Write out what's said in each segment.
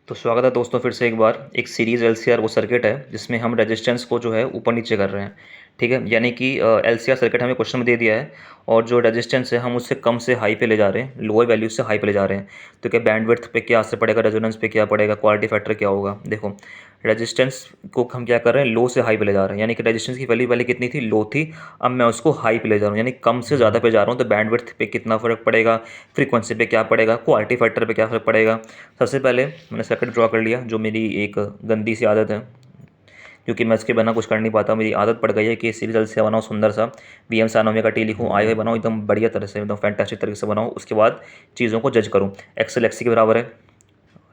तो स्वागत है दोस्तों फिर से एक बार एक सीरीज़ एलसीआर वो सर्किट है जिसमें हम रेजिस्टेंस को जो है ऊपर नीचे कर रहे हैं। ठीक है, यानी कि एलसीआर सर्किट हमें क्वेश्चन में दे दिया है और जो रेजिस्टेंस है हम उससे कम से हाई पे ले जा रहे हैं, लोअर वैल्यू से हाई पे ले जा रहे हैं। तो क्या बैंडविड्थ पे क्या असर पड़ेगा, रेजोनेंस पे क्या पड़ेगा, क्वालिटी फैक्टर क्या होगा। देखो, रेजिस्टेंस को हम क्या कर रहे हैं, लो से हाई पे ले जा रहे हैं, यानी कि रेजिस्टेंस की वैल्यू पहले कितनी थी, लो थी। अब मैं उसको हाई पे ले जा रहा हूँ, यानी कम से ज़्यादा पे जा रहा हूँ। तो बैंडविड्थ पे कितना फ़र्क पड़ेगा, फ्रीक्वेंसी पे क्या पड़ेगा, क्वालिटी फैक्टर पे क्या फ़र्क पड़ेगा। सबसे पहले मैंने सर्किट ड्रॉ कर लिया, जो मेरी एक गंदी सी आदत है, क्योंकि मैं इसके बिना कुछ कर नहीं पाता। मेरी आदत पड़ गई है कि सीरीज से बनाऊँ सुंदर सा, वी एम सानोमे का टी लिखूँ, आए हुए बनाऊँ एकदम बढ़िया तरह से, एकदम फैंटास्टिक तरीके से बनाऊँ। उसके बाद चीज़ों को जज करूँ। एक्सेल एक्सी के बराबर है,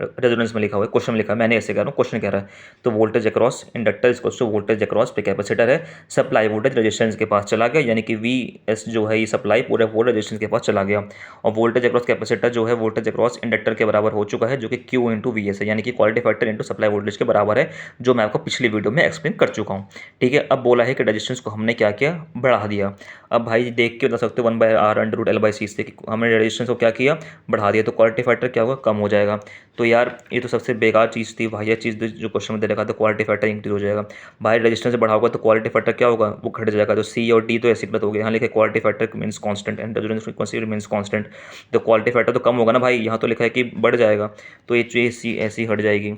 रेजोनेंस में लिखा हुआ है, क्वेश्चन में लिखा है, मैंने ऐसे कह रहा हूँ, क्वेश्चन कह रहा है। तो voltage across inductor equals to voltage across पे कैपेसिटर है, सप्लाई वोल्टेज रेजिस्टेंस के पास चला गया, यानी कि वी एस जो है ये सप्लाई पूरे वोल्टेज रेजिस्टेंस के पास चला गया। और वोल्टेज अक्रॉस कैपेसिटर जो है वोल्टेज अक्रॉस इंडक्टर के बराबर हो चुका है, जो कि क्यू इंटू वी एस है, यानी कि quality factor into supply voltage के बराबर है, जो मैं आपको पिछली वीडियो में एक्सप्लेन कर चुका हूँ। ठीक है, अब बोला है कि रेजिस्टेंस को हमने क्या किया, बढ़ा दिया। अब भाई देख के बता सकते हो 1/R√L/C से हमने रेजिस्टेंस को क्या किया, बढ़ा दिया। तो क्वालिटी फैक्टर क्या होगा, कम हो जाएगा। तो यार ये तो सबसे बेकार चीज़ थी, वाहियात चीज़ थी जो क्वेश्चन में दे रखा था, क्वालिटी फैक्टर इंक्रीज हो जाएगा। भाई रेजिस्टेंस से बढ़ा होगा तो क्वालिटी फैक्टर क्या होगा, वो घट जाएगा। तो सी और डी तो ऐसी गलत हो गया, यहाँ लिखा है quality factor means constant and resonance frequency means constant. तो क्वालिटी फैक्टर तो कम होगा ना भाई, यहाँ तो लिखा है कि बढ़ जाएगा। तो ये चीज़ सी ऐसी हट जाएगी।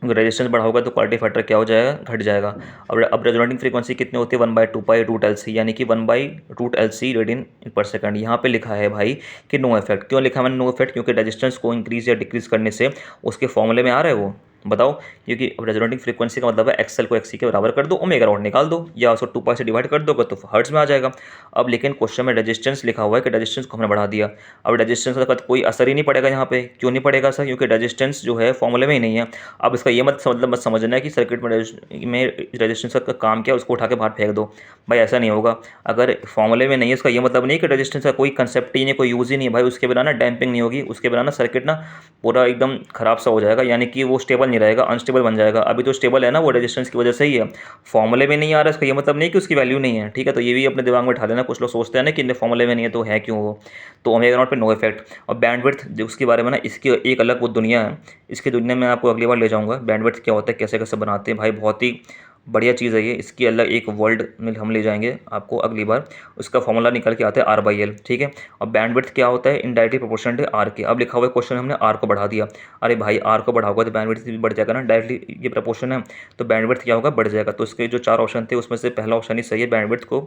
रेजिस्टेंस बढ़ा होगा तो क्वालिटी फैक्टर क्या हो जाएगा, घट जाएगा। अब रेजोनेटिंग फ्रीक्वेंसी कितनी होती है, 1/2π√LC, यानी कि 1/√LC रेडियन पर सेकंड। यहाँ पे लिखा है भाई कि नो इफेक्ट। क्यों लिखा है मैंने नो इफेक्ट, क्योंकि रेजिस्टेंस को इंक्रीज या डिक्रीज करने से उसके फॉर्मूले में आ रहा है वो, बताओ। क्योंकि रेजोनेटिंग फ्रीक्वेंसी का मतलब है एक्सएल को एक्सी के बराबर कर दो, ओमेगा नॉट निकाल दो, या उसको 2π से डिवाइड कर दोगे तो हर्ट्ज में आ जाएगा। अब लेकिन क्वेश्चन में रेजिस्टेंस लिखा हुआ है कि रेजिस्टेंस को हमने बढ़ा दिया। अब रेजिस्टेंस का कोई असर ही नहीं पड़ेगा यहाँ पे। क्यों नहीं पड़ेगा सर, क्योंकि रेजिस्टेंस जो है फॉर्मूले में ही नहीं है। अब इसका ये मत समझना है कि सर्किट में रेजिस्टेंस का काम क्या है, उसको उठा के बाहर फेंक दो। भाई ऐसा नहीं होगा। अगर फॉर्मूले में नहीं है, इसका ये मतलब नहीं कि रेजिस्टेंस का कोई कंसेप्ट ही नहीं, कोई यूज़ ही नहीं है भाई। उसके बिना ना डैम्पिंग नहीं होगी, उसके बिना ना सर्किट ना पूरा एकदम खराब सा हो जाएगा, यानी कि वो स्टेबल नहीं रहेगा, अनस्टेबल बन जाएगा। अभी तो स्टेबल है ना, वो रेजिस्टेंस की वजह से ही है। फॉर्मूले में नहीं आ रहा, इसका ये मतलब नहीं कि उसकी वैल्यू नहीं है। ठीक है, तो ये भी अपने दिमाग में उठा लेना। कुछ लोग सोचते हैं ना कि फॉर्मूले में नहीं है तो है क्यों वो। तो ओमेगा नॉट पे नो इफेक्ट। और बैंडविड्थ जो उसके बारे में ना, इसकी एक अलग वो दुनिया है। इसकी दुनिया में आपको अगली बार ले जाऊंगा, बैंडविड्थ क्या होता है, कैसे कैसे बनाते हैं भाई, बहुत ही बढ़िया चीज़ है ये। इसकी अलग एक वर्ल्ड में हम ले जाएंगे आपको अगली बार। उसका फॉर्मूला निकल के आता है R/L। ठीक है, और बैंडविड्थ क्या होता है, इनडायरेक्टली प्रोपोर्शनल है आर के। अब लिखा हुआ है क्वेश्चन, हमने आर को बढ़ा दिया। अरे भाई आर को बढ़ाओगे तो बैंडविड्थ भी बढ़ जाएगा ना, डायरेक्टली ये प्रपोर्शन है। तो बैंडविड्थ क्या होगा, बढ़ जाएगा। तो इसके जो 4 ऑप्शन थे उसमें से पहला ऑप्शन ही सही है, बैंडविड्थ को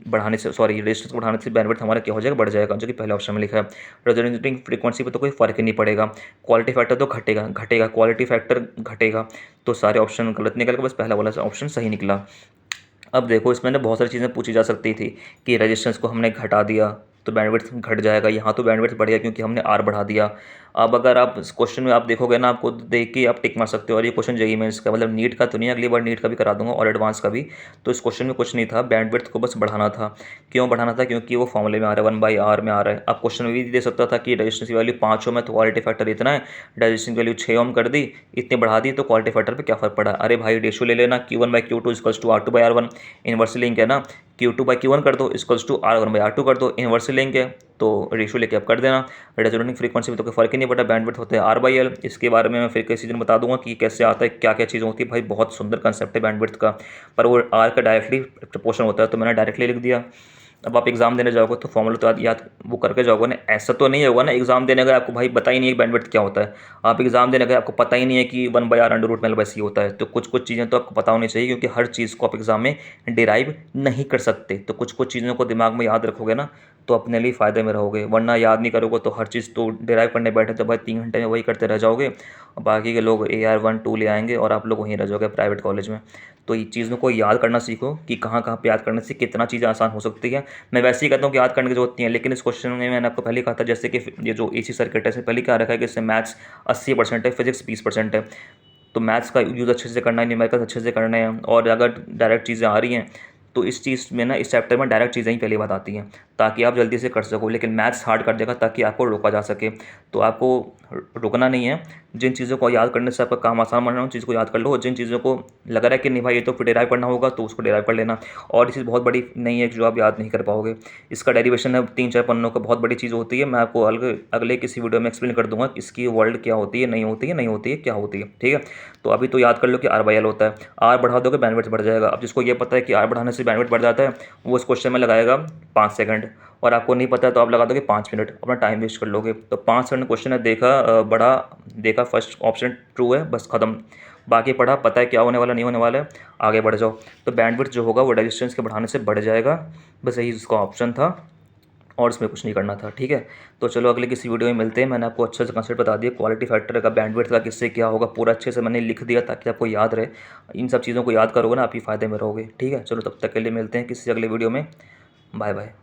बढ़ाने से, सॉरी रेजिस्टेंस को बढ़ाने से बैंडविड्थ हमारा क्या हो जाएगा, बढ़ जाएगा, जो कि पहले ऑप्शन में लिखा है। रेजोनेटिंग फ्रीक्वेंसी पे तो कोई फर्क ही नहीं पड़ेगा। क्वालिटी फैक्टर तो घटेगा घटेगा, क्वालिटी फैक्टर घटेगा। तो सारे ऑप्शन गलत निकल गए, बस पहला वाला ऑप्शन सही निकला। अब देखो, इसमें ना बहुत सारी चीज़ें पूछी जा सकती थी कि रेजिस्टेंस को हमने घटा दिया तो बैंडविड्थ घट जाएगा, यहाँ तो बैंडविड्थ बढ़ गया क्योंकि हमने आर बढ़ा दिया। अब अगर आप इस क्वेश्चन में आप देखोगे ना, आपको देख के आप टिक मार सकते हो। और ये क्वेश्चन जेईई मेंस का, मतलब नीट का तो नहीं, अगली बार नीट का भी करा दूंगा और एडवांस का भी। तो इस क्वेश्चन में कुछ नहीं था, बैंडविड्थ को बस बढ़ाना था। क्यों बढ़ाना था, क्योंकि वो फॉर्मूले में आ रहा है, 1/R में आ रहा है। अब क्वेश्चन में भी दे सकता था कि रेजिस्टेंस की वैल्यू 5 ओम है तो क्वालिटी फैक्टर इतना है, रेजिस्टेंस की वैल्यू 6 ओम कर दी, इतनी बढ़ा दी, तो क्वालिटी फैक्टर पर क्या फर्क पड़ा। अरे भाई रेशियो ले लेना, Q1/Q2 equals to R2/R1, inverse link है ना। Q2/Q1 कर दो इक्वल्स टू R1/R2 कर दो, इनवर्स लिंक है तो रेशियो लेके आप कर देना। रेजोनेटिंग फ्रीक्वेंसी में तो कोई फर्क ही नहीं पड़ा, बैंडविड्थ होता है R/L। इसके बारे में मैं फिर किसी दिन बता दूंगा कि कैसे आता है, क्या क्या चीज़ें होती है। भाई बहुत सुंदर कंसेप्ट है बैंडविड्थ का, पर वो आर का डायरेक्टली प्रपोर्शन होता है, तो मैंने डायरेक्टली लिख दिया। अब आप एग्जाम देने जाओगे तो फॉर्मूला तो याद वो करके जाओगे ना। ऐसा तो नहीं होगा ना एग्जाम देने गए आपको भाई पता ही नहीं है बैंडविड्थ क्या होता है, आप एग्जाम देने गए आपको पता ही नहीं है कि 1/R√L/C होता है। तो कुछ कुछ चीज़ें तो आपको पता होनी चाहिए, क्योंकि हर चीज़ को आप एग्जाम में डिराइव नहीं कर सकते। तो कुछ कुछ चीज़ों को दिमाग में याद रखोगे ना, तो अपने लिए फ़ायदे में रहोगे। वरना याद नहीं करोगे तो हर चीज़ तो डिराइव करने बैठे तो भाई 3 घंटे में वही करते रह जाओगे, और बाकी के लोग AR1 2 ले आएंगे और आप लोग वहीं रह जाओगे प्राइवेट कॉलेज में। तो ये चीज़ों को याद करना सीखो कि कहाँ कहाँ पे याद करने से कितना चीज़ें आसान हो सकती है। मैं वैसे ही कहता हूँ कि याद करने की जरूरत नहीं है, लेकिन इस क्वेश्चन में मैंने आपको पहले कहा था, जैसे कि ये जो AC सर्किट है, इससे पहले क्या रखा है कि इससे मैथ्स 80% है, फिजिक्स 20% है। तो मैथ्स का यूज़ अच्छे से करना है, न्यूमेरिकल्स अच्छे से करना है, और अगर डायरेक्ट चीज़ें आ रही हैं तो इस चीज़ में ना, इस चैप्टर में डायरेक्ट चीज़ें ही पहली बात आती हैं ताकि आप जल्दी से कर सको। लेकिन मैथ्स हार्ड कर देगा ताकि आपको रोका जा सके। तो आपको रुकना नहीं है। जिन चीज़ों को याद करने से आपका काम आसान बन रहा है उन चीज़ को याद कर लो, और जिन चीज़ों को लग रहा है कि नहीं भाई ये तो फिर डिराइव करना होगा तो उसको डिराइव कर लेना। और ये चीज़ बहुत बड़ी नहीं है जो आप याद नहीं कर पाओगे। इसका डेरिवेशन है 3-4 पन्नों का, बहुत बड़ी चीज़ होती है। मैं आपको अगले किसी वीडियो में एक्सप्लेन कर दूंगा इसकी वर्ल्ड क्या होती है, नहीं होती है, नहीं होती है, क्या होती है। ठीक है, तो अभी तो याद कर लो कि R/L होता है। आर बढ़ा दोगे बैंडविड्थ बढ़ जाएगा। अब जिसको ये पता है कि आर बढ़ाने से बैंडविड्थ बढ़ जाता है वो इस क्वेश्चन में लगाएगा 5 सेकंड, और आपको नहीं पता है तो आप लगा दोगे 5 मिनट, अपना टाइम वेस्ट कर लोगे। तो 5 सेकंड क्वेश्चन है, देखा बढ़ा, देखा फर्स्ट ऑप्शन ट्रू है, बस खत्म। बाकी पढ़ा, पता है क्या होने वाला नहीं होने वाला है, आगे बढ़ जाओ। तो बैंडविड्थ जो होगा वो रेजिस्टेंस के बढ़ाने से बढ़ जाएगा। बस यही इसका ऑप्शन था और इसमें कुछ नहीं करना था। ठीक है, तो चलो अगले किसी वीडियो में मिलते हैं। मैंने आपको अच्छे से कंसेप्ट बता दिया क्वालिटी फैक्टर का, बैंडविड्थ का किससे क्या होगा, पूरा अच्छे से मैंने लिख दिया ताकि आपको याद रहे। इन सब चीज़ों को याद करोगे ना आप ही फ़ायदे में रहोगे। ठीक है, चलो तब तक के लिए मिलते हैं किसी अगले वीडियो में। Bye bye.